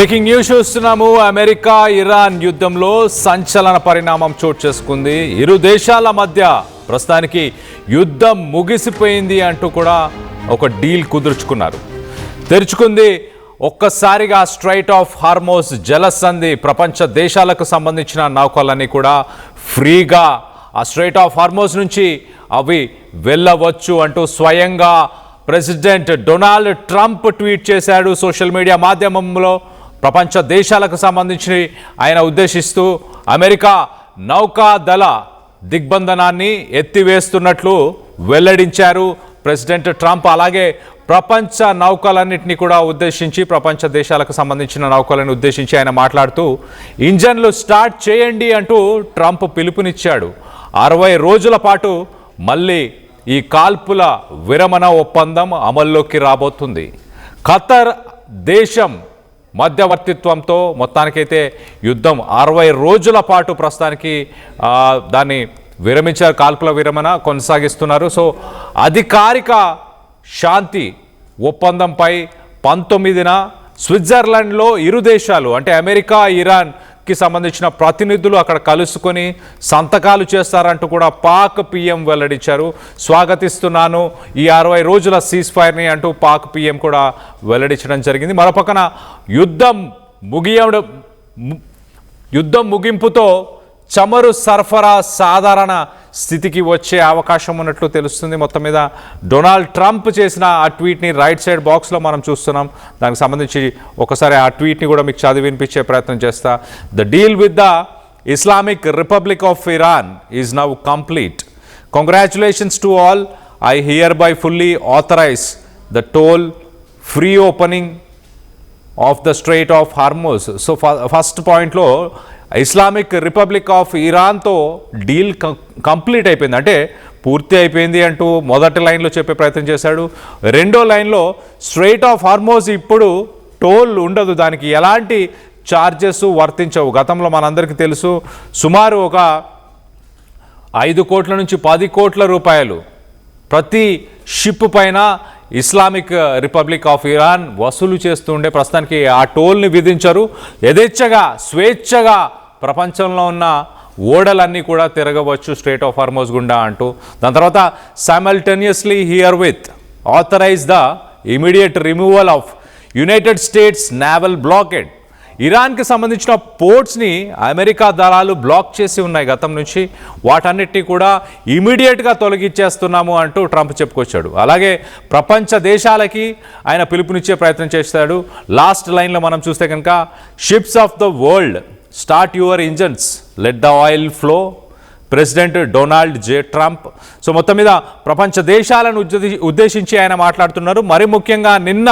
Breaking news చూస్తున్నాము. America Iran యుద్ధంలో సంచలన పరిణామం చోటు చేసుకుంది. ఇరు దేశాల మధ్య ప్రస్తుతానికి యుద్ధం ముగిసిపోయింది అంటూ కూడా ఒక డీల్ కుదుర్చుకున్నారు. తెరుచుకుంది ఒక్కసారిగా స్ట్రైట్ ఆఫ్ హార్మోస్ జలసంధి. ప్రపంచ దేశాలకు సంబంధించిన నౌకలన్నీ కూడా ఫ్రీగా ఆ స్ట్రైట్ ఆఫ్ హార్మోస్ నుంచి అవి వెళ్ళవచ్చు అంటూ స్వయంగా ప్రెసిడెంట్ డొనాల్డ్ ట్రంప్ ట్వీట్ చేశాడు సోషల్ మీడియా మాధ్యమంలో. ప్రపంచ దేశాలకు సంబంధించి ఆయన ఉద్దేశిస్తూ అమెరికా నౌకాదళ దిగ్బంధనాన్ని ఎత్తివేస్తున్నట్లు వెల్లడించారు ప్రెసిడెంట్ ట్రంప్. అలాగే ప్రపంచ నౌకలన్నింటినీ కూడా ఉద్దేశించి, ప్రపంచ దేశాలకు సంబంధించిన నౌకలను ఉద్దేశించి ఆయన మాట్లాడుతూ ఇంజన్లు స్టార్ట్ చేయండి అంటూ ట్రంప్ పిలుపునిచ్చాడు. 60 రోజుల పాటు మళ్ళీ ఈ కాల్పుల విరమణ ఒప్పందం అమల్లోకి రాబోతుంది. ఖతర్ దేశం మధ్యవర్తిత్వంతో మొత్తానికైతే యుద్ధం 60 రోజుల పాటు ప్రస్తుతానికి దాన్ని విరమించారు. కాల్పుల విరమణ కొనసాగిస్తున్నారు. సో అధికారిక శాంతి ఒప్పందంపై 19న స్విట్జర్లాండ్లో ఇరు దేశాలు అంటే అమెరికా ఇరాన్కి సంబంధించిన ప్రతినిధులు అక్కడ కలుసుకొని సంతకాలు చేస్తారంటూ కూడా పాక్ పిఎం వెల్లడించారు. స్వాగతిస్తున్నాను ఈ 60 రోజుల సీజ్ ఫైర్ని అంటూ పాక్ పిఎం కూడా వెల్లడించడం జరిగింది. మరోపక్కన యుద్ధం ముగింపుతో చమురు సరఫరా సాధారణ స్థితికి వచ్చే అవకాశం ఉన్నట్లు తెలుస్తుంది. మొత్తం మీద డొనాల్డ్ ట్రంప్ చేసిన ఆ ట్వీట్ని రైట్ సైడ్ బాక్స్లో మనం చూస్తున్నాం. దానికి సంబంధించి ఒకసారి ఆ ట్వీట్ని కూడా మీకు చదివి వినిపించే ప్రయత్నం చేస్తా. The deal with the Islamic Republic of Iran is now complete. Congratulations to all. I hereby fully authorize the toll free opening of the strait of Hormuz. So first పాయింట్లో ఇస్లామిక్ రిపబ్లిక్ ఆఫ్ ఇరాన్తో deal complete అయిపోయింది, అంటే పూర్తి అయిపోయింది అంటూ మొదటి లైన్లో చెప్పే ప్రయత్నం చేశాడు. రెండో లైన్లో స్ట్రైట్ ఆఫ్ హార్మోస్ ఇప్పుడు టోల్ ఉండదు, దానికి ఎలాంటి ఛార్జెస్ వర్తించవు. గతంలో మనందరికీ తెలుసు సుమారు ఒక 5 కోట్ల నుంచి 10 కోట్ల రూపాయలు ప్రతి షిప్ పైన ఇస్లామిక్ రిపబ్లిక్ ఆఫ్ ఇరాన్ వసూలు చేస్తూ ఉండే. ప్రస్తుతానికి ఆ టోల్ని విధించరు. యథేచ్ఛగా స్వేచ్ఛగా ప్రపంచంలో ఉన్న ఓడలన్నీ కూడా తిరగవచ్చు స్ట్రైట్ ఆఫ్ హార్మోస్ గుండా అంటూ. దాని తర్వాత simultaneously herewith authorize the immediate removal of United States naval blockade. ఇరాన్కి సంబంధించిన పోర్ట్స్ని అమెరికా దళాలు బ్లాక్ చేసి ఉన్నాయి గతం నుంచి. వాటన్నిటినీ కూడా ఇమీడియట్గా తొలగించేస్తున్నాము అంటూ ట్రంప్ చెప్పుకొచ్చాడు. అలాగే ప్రపంచ దేశాలకి ఆయన పిలుపునిచ్చే ప్రయత్నం చేస్తాడు. లాస్ట్ లైన్లో మనం చూస్తే కనుక ships of the world start your engines, let the oil flow. President Donald J Trump. So మొత్తం మీద ప్రపంచ దేశాలను ఉద్దేశించి ఆయన మాట్లాడుతున్నారు. మరి ముఖ్యంగా నిన్న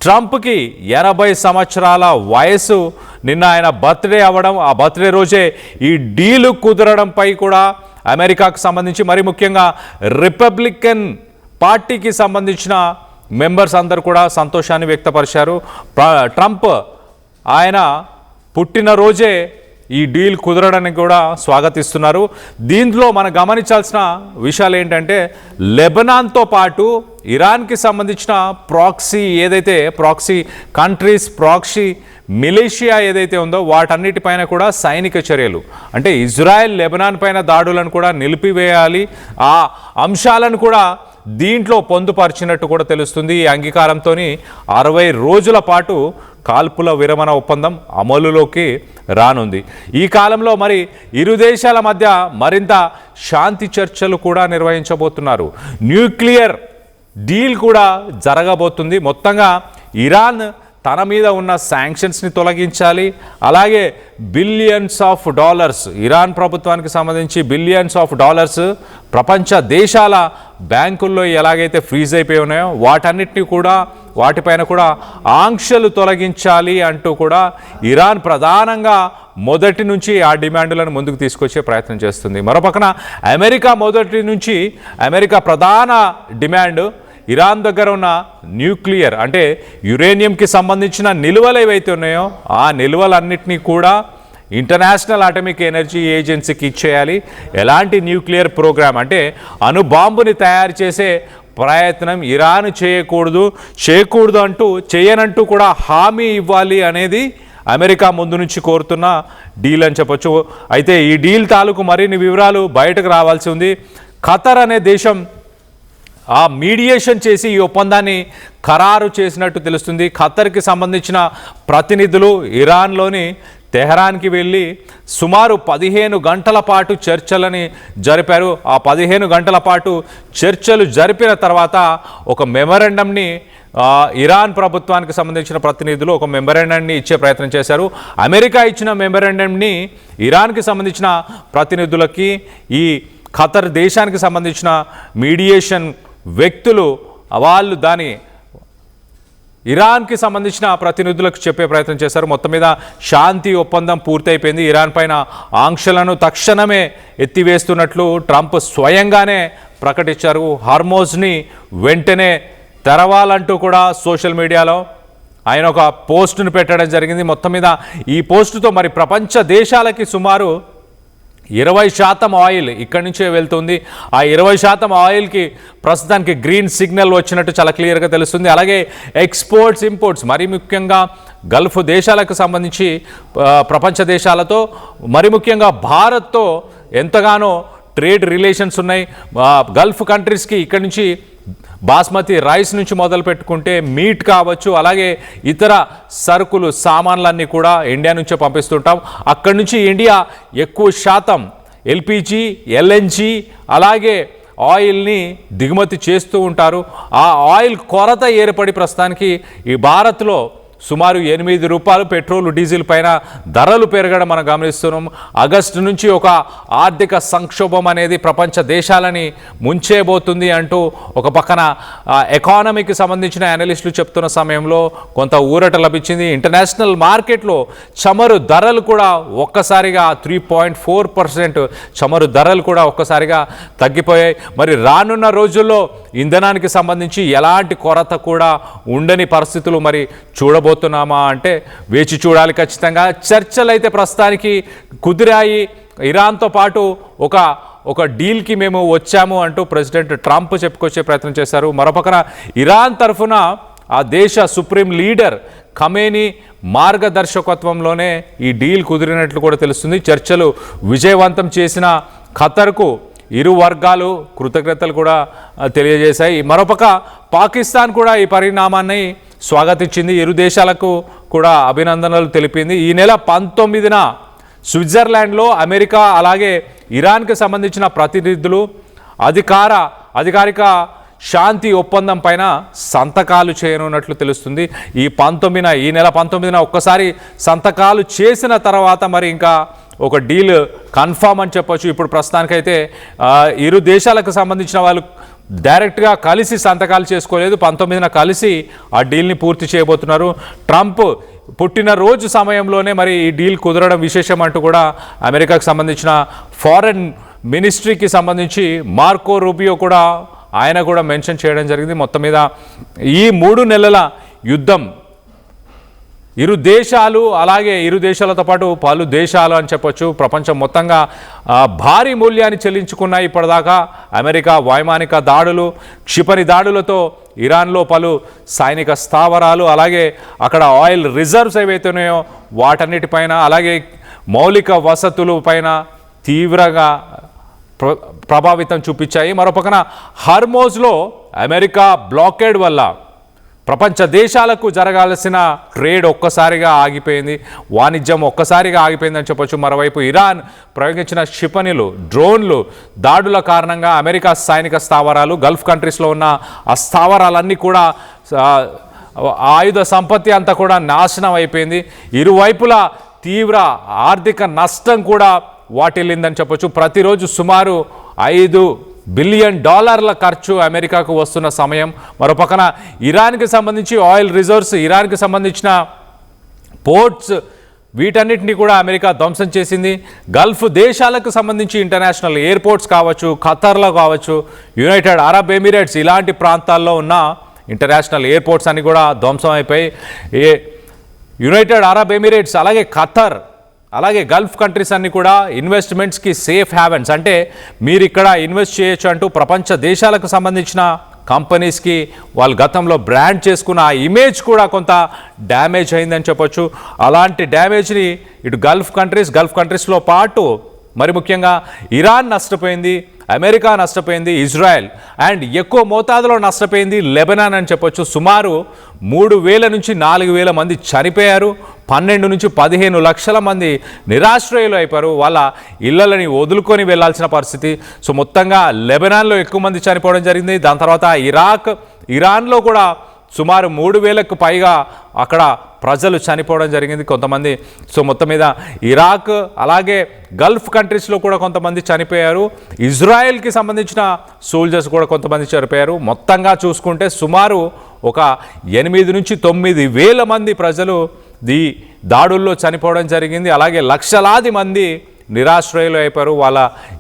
ట్రంప్కి 80 సంవత్సరాల వయసు. నిన్న ఆయన బర్త్డే అవ్వడం, ఆ బర్త్డే రోజే ఈ డీలు కుదరడంపై కూడా అమెరికాకు సంబంధించి మరి ముఖ్యంగా రిపబ్లికన్ పార్టీకి సంబంధించిన మెంబర్స్ అందరూ కూడా సంతోషాన్ని వ్యక్తపరిచారు. ట్రంప్ ఆయన పుట్టినరోజే ఈ డీల్ కుదరడానికి కూడా స్వాగతిస్తున్నారు. దీంట్లో మనం గమనించాల్సిన విషయాలు ఏంటంటే లెబనాన్తో పాటు ఇరాన్కి సంబంధించిన ప్రాక్సీ కంట్రీస్ ప్రాక్సీ మిలిషియా ఏదైతే ఉందో వాటన్నిటిపైన కూడా సైనిక చర్యలు, అంటే ఇజ్రాయెల్ లెబనాన్ పైన దాడులను కూడా నిలిపివేయాలి. ఆ అంశాలను కూడా దీంట్లో పొందుపరిచినట్టు కూడా తెలుస్తుంది. ఈ అంగీకారంతో 60 రోజుల పాటు కాల్పుల విరమణ ఒప్పందం అమలులోకి రానుంది. ఈ కాలంలో మరి ఇరు దేశాల మధ్య మరింత శాంతి చర్చలు కూడా నిర్వహించబోతున్నారు. న్యూక్లియర్ డీల్ కూడా జరగబోతుంది. మొత్తంగా ఇరాన్ తన మీద ఉన్న శాంక్షన్స్ని తొలగించాలి. అలాగే బిలియన్స్ ఆఫ్ డాలర్స్, ఇరాన్ ప్రభుత్వానికి సంబంధించి బిలియన్స్ ఆఫ్ డాలర్స్ ప్రపంచ దేశాల బ్యాంకుల్లో ఎలాగైతే ఫ్రీజ్ అయిపోయి ఉన్నాయో వాటిపైన కూడా ఆంక్షలు తొలగించాలి అంటూ కూడా ఇరాన్ ప్రధానంగా మొదటి నుంచి ఆ డిమాండ్లను ముందుకు తీసుకొచ్చే ప్రయత్నం చేస్తుంది. మరోపక్కన అమెరికా ప్రధాన డిమాండ్ ఇరాన్ దగ్గర ఉన్న న్యూక్లియర్ అంటే యురేనియంకి సంబంధించిన నిల్వలు ఏవైతే ఉన్నాయో ఆ నిల్వలన్నింటినీ కూడా ఇంటర్నేషనల్ అటామిక్ ఎనర్జీ ఏజెన్సీకి ఇచ్చేయాలి. ఎలాంటి న్యూక్లియర్ ప్రోగ్రామ్ అంటే అణుబాంబుని తయారు చేసే ప్రయత్నం ఇరాన్ చేయకూడదు అంటూ చేయనంటూ కూడా హామీ ఇవ్వాలి అనేది అమెరికా ముందు నుంచి కోరుతున్న డీల్ అని చెప్పొచ్చు. అయితే ఈ డీల్ తాలూకు మరిన్ని వివరాలు బయటకు రావాల్సి ఉంది. ఖతర్ అనే దేశం ఆ మీడియేషన్ చేసి ఈ ఒప్పందాన్ని ఖరారు చేసినట్టు తెలుస్తుంది. ఖతర్కి సంబంధించిన ప్రతినిధులు ఇరాన్లోని తెహరాన్కి వెళ్ళి సుమారు 15 గంటల పాటు చర్చలని జరిపారు. ఆ 15 గంటల పాటు చర్చలు జరిపిన తర్వాత ఒక మెమరాండంని ఇరాన్ ప్రభుత్వానికి సంబంధించిన ప్రతినిధులు ఒక మెమరాండంని ఇచ్చే ప్రయత్నం చేశారు. అమెరికా ఇచ్చిన మెమరాండంని ఇరాన్కి సంబంధించిన ప్రతినిధులకి ఈ ఖతర్ దేశానికి సంబంధించిన మీడియేషన్ వ్యక్తులు వాళ్ళు దాని ఇరాన్కి సంబంధించిన ప్రతినిధులకు చెప్పే ప్రయత్నం చేశారు. మొత్తం మీద శాంతి ఒప్పందం పూర్తయిపోయింది. ఇరాన్ పైన ఆంక్షలను తక్షణమే ఎత్తివేస్తున్నట్లు ట్రంప్ స్వయంగానే ప్రకటించారు. హార్మోజ్ని వెంటనే తెరవాలంటూ కూడా సోషల్ మీడియాలో ఆయన ఒక పోస్టును పెట్టడం జరిగింది. మొత్తం మీద ఈ పోస్టుతో మరి ప్రపంచ దేశాలకి సుమారు 20% ఆయిల్ ఇక్కడి నుంచే వెళ్తుంది. ఆ 20% ఆయిల్కి ప్రస్తుతానికి గ్రీన్ సిగ్నల్ వచ్చినట్టు చాలా క్లియర్గా తెలుస్తుంది. అలాగే ఎక్స్పోర్ట్స్ ఇంపోర్ట్స్ మరీ ముఖ్యంగా గల్ఫ్ దేశాలకు సంబంధించి ప్రపంచ దేశాలతో మరి ముఖ్యంగా భారత్తో ఎంతగానో ట్రేడ్ రిలేషన్స్ ఉన్నాయి. గల్ఫ్ కంట్రీస్కి ఇక్కడి నుంచి బాస్మతి రైస్ నుంచి మొదలు పెట్టుకుంటే మీట్ కావచ్చు, అలాగే ఇతర సరుకులు సామాన్లన్నీ కూడా ఇండియా నుంచే పంపిస్తుంటాం. అక్కడి నుంచి ఇండియా ఎక్కువ శాతం ఎల్పిజి, ఎల్ఎన్జి అలాగే ఆయిల్ని దిగుమతి చేస్తూ ఉంటారు. ఆ ఆయిల్ కొరత ఏర్పడి ప్రస్తుతానికి ఈ భారత్లో సుమారు 8 రూపాయలు పెట్రోల్ డీజిల్ పైన ధరలు పెరగడం మనం గమనిస్తున్నాం. ఆగస్టు నుంచి ఒక ఆర్థిక సంక్షోభం అనేది ప్రపంచ దేశాలని ముంచేయబోతుంది అంటూ ఒక పక్కన ఎకానమీకి సంబంధించిన అనలిస్టులు చెప్తున్న సమయంలో కొంత ఊరట లభించింది. ఇంటర్నేషనల్ మార్కెట్లో చమురు ధరలు కూడా ఒక్కసారిగా 3.4% చమురు ధరలు కూడా ఒక్కసారిగా తగ్గిపోయాయి. మరి రానున్న రోజుల్లో ఇంధనానికి సంబంధించి ఎలాంటి కొరత కూడా ఉండని పరిస్థితులు మరి చూడబోతున్నామా అంటే వేచి చూడాలి ఖచ్చితంగా. చర్చలు అయితే ప్రస్తుతానికి కుదిరాయి. ఇరాన్తో పాటు ఒక డీల్కి మేము వచ్చాము అంటూ ప్రెసిడెంట్ ట్రంప్ చెప్పుకొచ్చే ప్రయత్నం చేశారు. మరోపక్కన ఇరాన్ తరఫున ఆ దేశ సుప్రీం లీడర్ ఖమేనీ మార్గదర్శకత్వంలోనే ఈ డీల్ కుదిరినట్లు కూడా తెలుస్తుంది. చర్చలు విజయవంతం చేసిన ఖతర్కు ఇరు వర్గాలు కృతజ్ఞతలు కూడా తెలియజేశాయి. మరోపక్క పాకిస్తాన్ కూడా ఈ పరిణామాన్ని స్వాగతించింది. ఇరు దేశాలకు కూడా అభినందనలు తెలిపింది. ఈ నెల 19న స్విట్జర్లాండ్లో అమెరికా అలాగే ఇరాన్కి సంబంధించిన ప్రతినిధులు అధికారిక శాంతి ఒప్పందం పైన సంతకాలు చేయనున్నట్లు తెలుస్తుంది. ఈ నెల 19న ఒక్కసారి సంతకాలు చేసిన తర్వాత మరి ఇంకా ఒక డీల్ కన్ఫామ్ అని చెప్పొచ్చు. ఇప్పుడు ప్రస్తుతానికైతే ఇరు దేశాలకు సంబంధించిన వాళ్ళు డైరెక్ట్గా కలిసి సంతకాలు చేసుకోలేదు. 19న కలిసి ఆ డీల్ని పూర్తి చేయబోతున్నారు. ట్రంప్ పుట్టినరోజు సమయంలోనే మరి ఈ డీల్ కుదరడం విశేషం అంటూ కూడా అమెరికాకు సంబంధించిన ఫారెన్ మినిస్ట్రీకి సంబంధించి మార్కో రూబియో కూడా ఆయన కూడా మెన్షన్ చేయడం జరిగింది. మొత్తం మీద ఈ 3 నెలల యుద్ధం ఇరు దేశాలు అలాగే ఇరు దేశాలతో పాటు పలు దేశాలు అని చెప్పొచ్చు ప్రపంచం మొత్తంగా భారీ మూల్యాన్ని చెల్లించుకున్నాయి. ఇప్పటిదాకా అమెరికా వైమానిక దాడులు, క్షిపణి దాడులతో ఇరాన్లో పలు సైనిక స్థావరాలు అలాగే అక్కడ ఆయిల్ రిజర్వ్స్ ఏవైతున్నాయో వాటన్నిటిపైన అలాగే మౌలిక వసతుల పైన తీవ్రంగా ప్రభావితం చూపించాయి. మరోపక్కన హార్మోజ్లో అమెరికా బ్లాకేడ్ వల్ల ప్రపంచ దేశాలకు జరగాల్సిన ట్రేడ్ ఒక్కసారిగా ఆగిపోయింది, వాణిజ్యం ఒక్కసారిగా ఆగిపోయిందని చెప్పొచ్చు. మరోవైపు ఇరాన్ ప్రయోగించిన క్షిపణులు, డ్రోన్లు దాడుల కారణంగా అమెరికా సైనిక స్థావరాలు, గల్ఫ్ కంట్రీస్లో ఉన్న ఆ స్థావరాలన్నీ కూడా ఆయుధ సంపత్తి అంతా కూడా నాశనం అయిపోయింది. ఇరువైపులా తీవ్ర ఆర్థిక నష్టం కూడా వాటిల్లిందని చెప్పొచ్చు. ప్రతిరోజు సుమారు $5 బిలియన్ ఖర్చు అమెరికాకు వస్తున్న సమయం. మరోపక్కన ఇరాన్కి సంబంధించి ఆయిల్ రిజర్వ్స్, ఇరాన్కి సంబంధించిన పోర్ట్స్ వీటన్నిటిని కూడా అమెరికా ధ్వంసం చేసింది. గల్ఫ్ దేశాలకు సంబంధించి ఇంటర్నేషనల్ ఎయిర్పోర్ట్స్ కావచ్చు, ఖతర్లో కావచ్చు, యునైటెడ్ అరబ్ ఎమిరేట్స్ ఇలాంటి ప్రాంతాల్లో ఉన్న ఇంటర్నేషనల్ ఎయిర్పోర్ట్స్ అన్ని కూడా ధ్వంసం అయిపోయి యునైటెడ్ అరబ్ ఎమిరేట్స్ అలాగే ఖతర్ అలాగే గల్ఫ్ కంట్రీస్ అన్ని కూడా ఇన్వెస్ట్మెంట్స్కి సేఫ్ హ్యావెన్స్, అంటే మీరు ఇక్కడ ఇన్వెస్ట్ చేయొచ్చు అంటూ ప్రపంచ దేశాలకు సంబంధించిన కంపెనీస్కి వాళ్ళు గతంలో బ్రాండ్ చేసుకున్న ఆ ఇమేజ్ కూడా కొంత డ్యామేజ్ అయిందని చెప్పొచ్చు. అలాంటి డ్యామేజ్ని ఇటు గల్ఫ్ కంట్రీస్లో పాటు మరి ముఖ్యంగా ఇరాన్ నష్టపోయింది, అమెరికా నష్టపోయింది, ఇజ్రాయెల్ అండ్ ఎక్కువ మోతాదులో నష్టపోయింది లెబనాన్ అని చెప్పొచ్చు. సుమారు 3,000 నుంచి 4,000 మంది చనిపోయారు, 12 నుంచి 15 లక్షల మంది నిరాశ్రయులు అయిపోయారు, వాళ్ళ ఇళ్లని వదులుకొని వెళ్లాల్సిన పరిస్థితి. సో మొత్తంగా లెబనాన్లో ఎక్కువ మంది చనిపోవడం జరిగింది. దాని తర్వాత ఇరాన్లో కూడా సుమారు 3,000కు పైగా అక్కడ ప్రజలు చనిపోవడం జరిగింది కొంతమంది. సో మొత్తం మీద ఇరాక్ అలాగే గల్ఫ్ కంట్రీస్లో కూడా కొంతమంది చనిపోయారు. ఇజ్రాయెల్కి సంబంధించిన సోల్జర్స్ కూడా కొంతమంది చనిపోయారు. మొత్తంగా చూసుకుంటే సుమారు ఒక 8 నుంచి 9,000 మంది ప్రజలు ఈ దాడుల్లో చనిపోవడం జరిగింది. అలాగే లక్షలాది మంది నిరాశ్రయులు అయిపోయారు, వాళ్ళ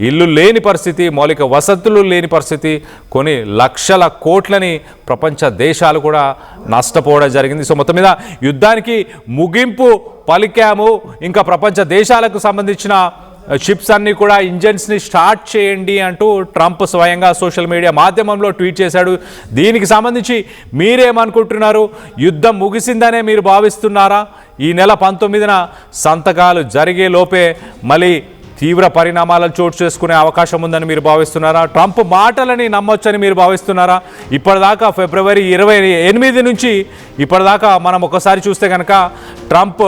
ఇల్లు లేని పరిస్థితి, మౌలిక వసతులు లేని పరిస్థితి, కొన్ని లక్షల కోట్లని ప్రపంచ దేశాలు కూడా నష్టపోవడం జరిగింది. సో మొత్తం మీద యుద్ధానికి ముగింపు పలికాము. ఇంకా ప్రపంచ దేశాలకు సంబంధించిన షిప్స్ అన్నీ కూడా ఇంజన్స్ని స్టార్ట్ చేయండి అంటూ ట్రంప్ స్వయంగా సోషల్ మీడియా మాధ్యమంలో ట్వీట్ చేశాడు. దీనికి సంబంధించి మీరేమనుకుంటున్నారు? యుద్ధం ముగిసిందనే మీరు భావిస్తున్నారా? ఈ నెల 19న సంతకాలు జరిగే లోపే మళ్ళీ తీవ్ర పరిణామాలను చోటు చేసుకునే అవకాశం ఉందని మీరు భావిస్తున్నారా? ట్రంప్ మాటలని నమ్మొచ్చని మీరు భావిస్తున్నారా? ఇప్పటిదాకా ఫిబ్రవరి 28 నుంచి ఇప్పటిదాకా మనం ఒకసారి చూస్తే కనుక ట్రంప్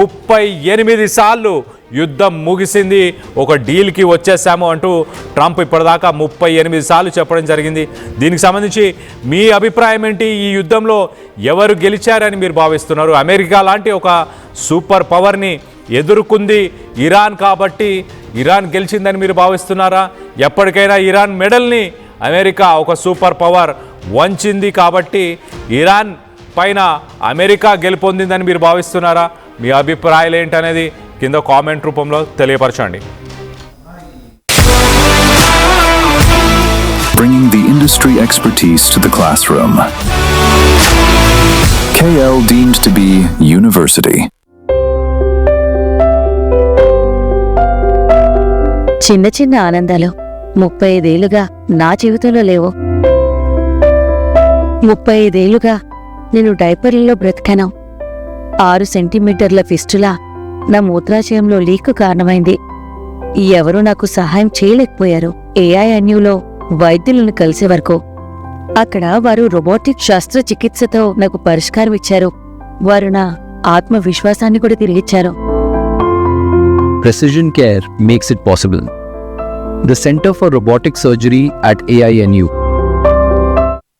38 సార్లు యుద్ధం ముగిసింది, ఒక డీల్కి వచ్చేసాము అంటూ ట్రంప్ ఇప్పటిదాకా 38 సార్లు చెప్పడం జరిగింది. దీనికి సంబంధించి మీ అభిప్రాయం ఏంటి? ఈ యుద్ధంలో ఎవరు గెలిచారని మీరు భావిస్తున్నారు? అమెరికా లాంటి ఒక సూపర్ పవర్ని ఎదుర్కొంది ఇరాన్ కాబట్టి ఇరాన్ గెలిచిందని మీరు భావిస్తున్నారా? ఎప్పటికైనా ఇరాన్ మెడల్ని అమెరికా ఒక సూపర్ పవర్ వంచింది కాబట్టి ఇరాన్ పైన అమెరికా గెలుపొందిందని మీరు భావిస్తున్నారా? మీ అభిప్రాయాలు ఏంటనేది కింద కామెంట్ రూపంలో తెలియపరచండి. Bringing the industry expertise to the classroom. KL deemed to be university. చిన్న చిన్న ఆనందాలు 35 ఏళ్లుగా నా జీవితంలో లేవు. 35 ఏళ్లుగా నేను డైపర్లలో బ్రతికాను. 6 సెంటీమీటర్ల ఫిస్టులా నా మూత్రాశయంలో లీక్ కారణమైంది. ఎవరూ నాకు సహాయం చేయలేకపోయారు. AINUలో వైద్యులను కలిసే వరకు అక్కడ వారు రోబోటిక్ శస్త్రచికిత్సతో నాకు పరిష్కారం ఇచ్చారు. వారు నా ఆత్మవిశ్వాసాన్ని కూడా తిరిగిచ్చారు. Precision care makes it possible. The Center for Robotic Surgery at AINU